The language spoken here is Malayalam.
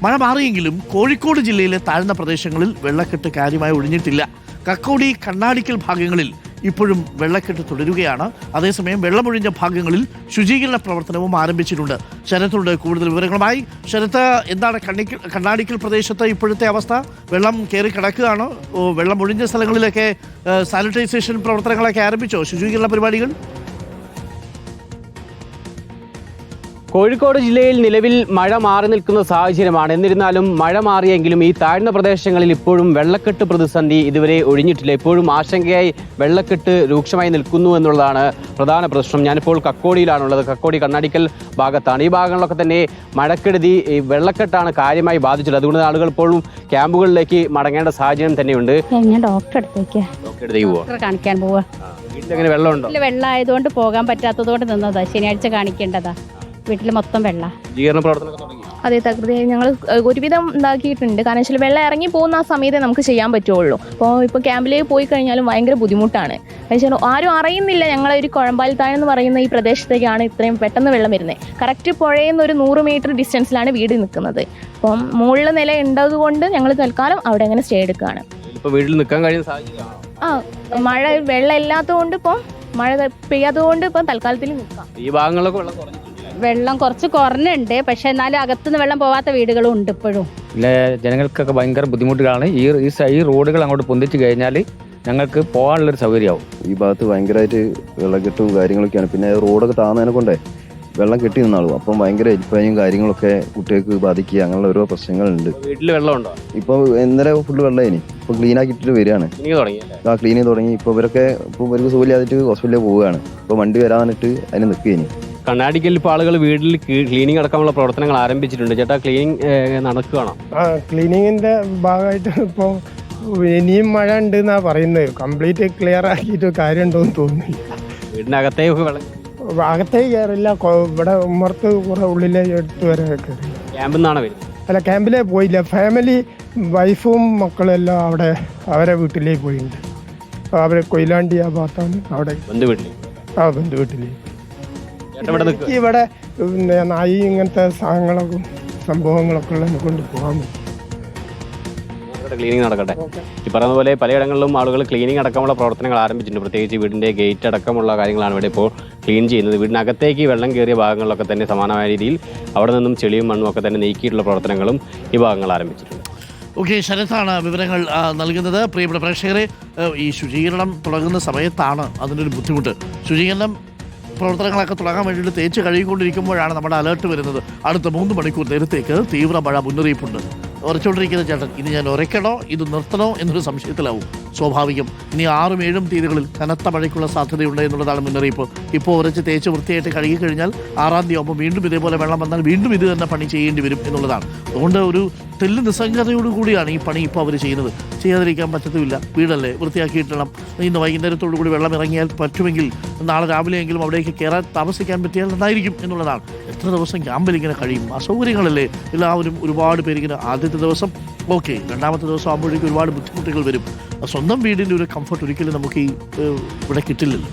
മഴ മാറിയെങ്കിലും കോഴിക്കോട് ജില്ലയിലെ താഴ്ന്ന പ്രദേശങ്ങളിൽ വെള്ളക്കെട്ട് കാര്യമായി ഒഴിഞ്ഞിട്ടില്ല. കക്കോടി, കണ്ണാടിക്കൽ ഭാഗങ്ങളിൽ ഇപ്പോഴും വെള്ളക്കെട്ട് തുടരുകയാണ്. അതേസമയം വെള്ളമൊഴിഞ്ഞ ഭാഗങ്ങളിൽ ശുചീകരണ പ്രവർത്തനവും ആരംഭിച്ചിട്ടുണ്ട്. ശരത്തുണ്ട് കൂടുതൽ വിവരങ്ങളുമായി. ശരത്ത്, എന്താണ് കണ്ണാടിക്കൽ പ്രദേശത്ത് ഇപ്പോഴത്തെ അവസ്ഥ? വെള്ളം കയറി കിടക്കുകയാണ്. വെള്ളമൊഴിഞ്ഞ സ്ഥലങ്ങളിലൊക്കെ സാനിറ്റൈസേഷൻ പ്രവർത്തനങ്ങളൊക്കെ ആരംഭിച്ചോ? ശുചീകരണ പരിപാടികൾ? കോഴിക്കോട് ജില്ലയിൽ നിലവിൽ മഴ മാറി നിൽക്കുന്ന സാഹചര്യമാണ്. എന്നിരുന്നാലും മഴ മാറിയെങ്കിലും ഈ താഴ്ന്ന പ്രദേശങ്ങളിൽ ഇപ്പോഴും വെള്ളക്കെട്ട് പ്രതിസന്ധി ഇതുവരെ ഒഴിഞ്ഞിട്ടില്ല. ഇപ്പോഴും ആശങ്കയായി വെള്ളക്കെട്ട് രൂക്ഷമായി നിൽക്കുന്നു എന്നുള്ളതാണ് പ്രധാന പ്രശ്നം. ഞാനിപ്പോൾ കക്കോടിയിലാണുള്ളത്. കക്കോടി കണ്ണാടിക്കൽ ഭാഗത്താണ്. ഈ ഭാഗങ്ങളിലൊക്കെ തന്നെ മഴക്കെടുതി വെള്ളക്കെട്ടാണ് കാര്യമായി ബാധിച്ചത്. അതുകൊണ്ട് ആളുകൾ ഇപ്പോഴും ക്യാമ്പുകളിലേക്ക് മടങ്ങേണ്ട സാഹചര്യം തന്നെയുണ്ട്. ഞാൻ ഡോക്ടറെ കാണിക്കാൻ പോവാ. വീട്ടിലെങ്ങനെ വെള്ളമുണ്ടോ? വെള്ളമായതുകൊണ്ട് പോകാൻ പറ്റാത്തതുകൊണ്ട് നിന്നതാ. ശനിയാഴ്ച കാണിക്കേണ്ടതാ. വീട്ടിൽ മൊത്തം വെള്ളം. ശുചീകരണ പ്രവർത്തനം തുടങ്ങി. അതെ, തകൃതി ഞങ്ങൾ ഒരുവിധം ഇതാക്കിയിട്ടുണ്ട്. കാരണം വെച്ചാൽ വെള്ളം ഇറങ്ങി പോകുന്ന ആ സമയത്തേ നമുക്ക് ചെയ്യാൻ പറ്റുള്ളൂ. ഇപ്പോൾ ക്യാമ്പിലേക്ക് പോയി കഴിഞ്ഞാലും ഭയങ്കര ബുദ്ധിമുട്ടാണ്. വെച്ചാൽ ആരും അറിയുന്നില്ല ഞങ്ങളെ ഒരു കുഴമ്പാലത്താഴെന്ന് പറയുന്ന ഈ പ്രദേശത്തേക്കാണ് ഇത്രയും പെട്ടെന്ന് വെള്ളം വരുന്നത്. കറക്റ്റ് പുഴയിൽ നിന്ന് ഒരു 100 മീറ്റർ ഡിസ്റ്റൻസിലാണ് വീട് നിൽക്കുന്നത്. അപ്പം മുകളിലെ നില ഉണ്ടതുകൊണ്ട് ഞങ്ങൾ തൽക്കാലം അവിടെ അങ്ങനെ സ്റ്റേ എടുക്കുകയാണ്. വീട്ടിൽ നിൽക്കാൻ കഴിയുന്ന സാഹചര്യം മഴ വെള്ളം ഇല്ലാത്തതുകൊണ്ട് ഇപ്പം മഴ പെയ്യാത്തതുകൊണ്ട് ഇപ്പം തൽക്കാലത്തിൽ നിൽക്കാം. ഈ ഭാഗങ്ങളൊക്കെ വെള്ളം കുറഞ്ഞിട്ടുണ്ട്. വെള്ളം കുറച്ച് കുറഞ്ഞുണ്ട്. പക്ഷെ എന്നാലും അകത്തുനിന്ന് വെള്ളം പോവാത്ത വീടുകളും ഉണ്ട് ഇപ്പോഴും. ജനങ്ങൾക്കൊക്കെ ഭയങ്കര ബുദ്ധിമുട്ടുകളാണ്. ഈ റോഡുകൾ അങ്ങോട്ട് പൊന്തിച്ച് കഴിഞ്ഞാൽ ഞങ്ങൾക്ക് പോകാനുള്ളൊരു സൗകര്യമാവും. ഈ ഭാഗത്ത് ഭയങ്കരമായിട്ട് വെള്ളക്കെട്ടും കാര്യങ്ങളൊക്കെയാണ്. പിന്നെ റോഡൊക്കെ താന്നതിനെ കൊണ്ടേ വെള്ളം കെട്ടി നിന്നാളും. അപ്പം ഭയങ്കര എലിപ്പനിയും കാര്യങ്ങളൊക്കെ കുട്ടികൾക്ക് ബാധിക്കുക, അങ്ങനെയുള്ള ഓരോ പ്രശ്നങ്ങളുണ്ട്. വീട്ടിൽ വെള്ളമുണ്ടോ? ഇപ്പൊ ഇന്നലെ ഫുള്ള് വെള്ളമായിനി. ഇപ്പൊ ക്ലീൻ ആക്കിയിട്ട് വരികയാണ്. ക്ലീൻ ചെയ്ത് തുടങ്ങി. ഇപ്പൊ ഇവരൊക്കെ ഇവർക്ക് സുഖമില്ലാതിട്ട് ഹോസ്പിറ്റലിൽ പോവുകയാണ്. ഇപ്പൊ വണ്ടി വരാന്നിട്ട് അതിന് നിൽക്കുകയിനി. കണ്ണാടിക്കൽ ഇപ്പോൾ ആളുകൾ വീട്ടിൽ ക്ലീനിങ് അടക്കമുള്ള പ്രവർത്തനങ്ങൾ ആരംഭിച്ചിട്ടുണ്ട്. ചേട്ടാ, ക്ലീനിങ് നടക്കുകയാണോ? ക്ലീനിങ്ങിന്റെ ഭാഗമായിട്ട് ഇപ്പോൾ ഇനിയും മഴ ഉണ്ട് എന്നാ പറയുന്നത്. കംപ്ലീറ്റ് ക്ലിയർ ആക്കിയിട്ട് കാര്യമുണ്ടോന്ന് തോന്നുന്നില്ല. വീടിനകത്തേക്ക് വെള്ളം അകത്തേക്ക് കയറില്ല. ഇവിടെ ഉമ്മർത്ത് കുറെ ഉള്ളിലെ എടുത്ത് വരെ കയറി. ക്യാമ്പിൽ നിന്നാണ് വരുന്നത്? അല്ല, ക്യാമ്പിലേ പോയില്ല. ഫാമിലി വൈഫും മക്കളും എല്ലാം അവിടെ അവരെ വീട്ടിലേക്ക് പോയിട്ടുണ്ട്. അവരെ കൊയിലാണ്ടി ആ ഭാഗത്താണ്. അവിടെ ബന്ധു വീട്ടിലേക്ക്. ഇവിടെ നായി ഇങ്ങനത്തെ സാധനങ്ങളൊക്കെ സംഭവങ്ങളൊക്കെ ഉള്ളതിനെ കൊണ്ട് പോകാൻ പറ്റും. ക്ലീനിങ് നടക്കട്ടെ. ഈ പറയുന്ന പോലെ പലയിടങ്ങളിലും ആളുകൾ ക്ലീനിങ് അടക്കമുള്ള പ്രവർത്തനങ്ങൾ ആരംഭിച്ചിട്ടുണ്ട്. പ്രത്യേകിച്ച് വീടിൻ്റെ ഗേറ്റ് അടക്കമുള്ള കാര്യങ്ങളാണ് ഇവിടെ ഇപ്പോൾ ക്ലീൻ ചെയ്യുന്നത്. വീടിനകത്തേക്ക് വെള്ളം കയറിയ ഭാഗങ്ങളിലൊക്കെ തന്നെ സമാനമായ രീതിയിൽ അവിടെ നിന്നും ചെളിയും മണ്ണും ഒക്കെ തന്നെ നീക്കിയിട്ടുള്ള പ്രവർത്തനങ്ങളും ഈ ഭാഗങ്ങൾ ആരംഭിച്ചിട്ടുണ്ട്. ഓക്കെ, ശരത്താണ് വിവരങ്ങൾ നൽകുന്നത്. പ്രിയപ്പെട്ട പ്രേക്ഷകരെ, ഈ ശുചീകരണം തുടങ്ങുന്ന സമയത്താണ് അതിനൊരു ബുദ്ധിമുട്ട്. ശുചീകരണം പ്രവർത്തനങ്ങളൊക്കെ തുടങ്ങാൻ വേണ്ടിയിട്ട് തേച്ച് കഴുകിക്കൊണ്ടിരിക്കുമ്പോഴാണ് നമ്മുടെ അലേർട്ട് വരുന്നത്. അടുത്ത 3 മണിക്കൂർ നേരത്തേക്ക് തീവ്ര മഴ മുന്നറിയിപ്പുണ്ട്. ഉറച്ചുകൊണ്ടിരിക്കുന്ന ചേട്ടൻ ഇനി ഞാൻ ഉറയ്ക്കണോ ഇത് നിർത്തണോ എന്നൊരു സംശയത്തിലാവും. സ്വാഭാവികം. ഇനി 6ഉം 7ഉം തീയതികളിൽ കനത്ത മഴയ്ക്കുള്ള സാധ്യതയുണ്ട് എന്നുള്ളതാണ് മുന്നറിയിപ്പ്. ഇപ്പോൾ ഉറച്ച് തേച്ച് വൃത്തിയായിട്ട് കഴുകിക്കഴിഞ്ഞാൽ 6-ാം തീയതി ആകുമ്പോൾ വീണ്ടും ഇതേപോലെ വെള്ളം വന്നാൽ വീണ്ടും ഇത് തന്നെ പണി ചെയ്യേണ്ടി വരും എന്നുള്ളതാണ്. അതുകൊണ്ട് ഒരു തെല്ല് നിസ്സംഗതയോടുകൂടിയാണ് ഈ പണി ഇപ്പോൾ അവർ ചെയ്യുന്നത്. ചെയ്യാതിരിക്കാൻ പറ്റത്തുമില്ല. വീടല്ലേ, വൃത്തിയാക്കിയിട്ടണം. ഇന്ന് വൈകുന്നേരത്തോടു കൂടി വെള്ളം ഇറങ്ങിയാൽ പറ്റുമെങ്കിൽ നാളെ രാവിലെയെങ്കിലും അവിടേക്ക് കയറാൻ താമസിക്കാൻ പറ്റിയാൽ നന്നായിരിക്കും എന്നുള്ളതാണ്. എത്ര ദിവസം ക്യാമ്പിൽ ഇങ്ങനെ കഴിയും? അസൗകര്യങ്ങളല്ലേ എല്ലാവരും. ഒരുപാട് പേരിങ്ങനെ ആദ്യത്തെ ദിവസം ഓക്കെ, രണ്ടാമത്തെ ദിവസം ആകുമ്പോഴേക്കും ഒരുപാട് ബുദ്ധിമുട്ടുകൾ വരും. സ്വന്തം വീടിൻ്റെ ഒരു കംഫർട്ട് ഒരിക്കലും നമുക്ക് ഇവിടെ കിട്ടില്ലല്ലോ.